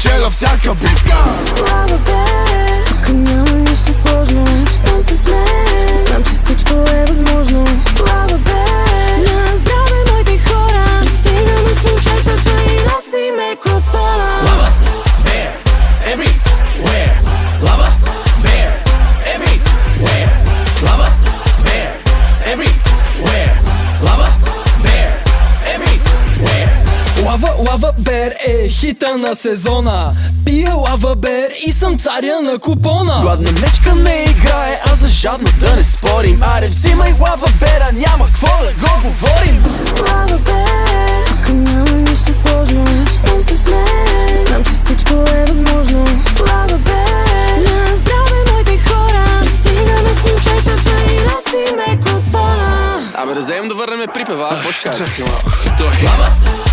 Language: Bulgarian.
спечеля всяка битка. Лава Бер, тук няма нищо сложно. Щом сте с мен, знам, че всичко е възможно. Слава Бер, на здраве моите хора. Пристигаме с момчетата и носиме купона. Lava Bear, everywhere. Lava Bear, everywhere. Lava Bear, everywhere. Lava Bear, everywhere. Лава Бер е хита на сезона. Пия Лава Бер и съм царя на купона. Гладна мечка не играе, а за жадно да не спорим. Аре взимай Лава Бера, няма какво да го говорим. Лава Бер, тук няма нищо сложно. Щом сте с мен, знам, че всичко е възможно. Слава Бер, на здраве моите хора. Пристигаме с момчетата и носиме купона. Абе да вземем да върнем припева, какво ще кажеш? Чакай малко, стой. Lava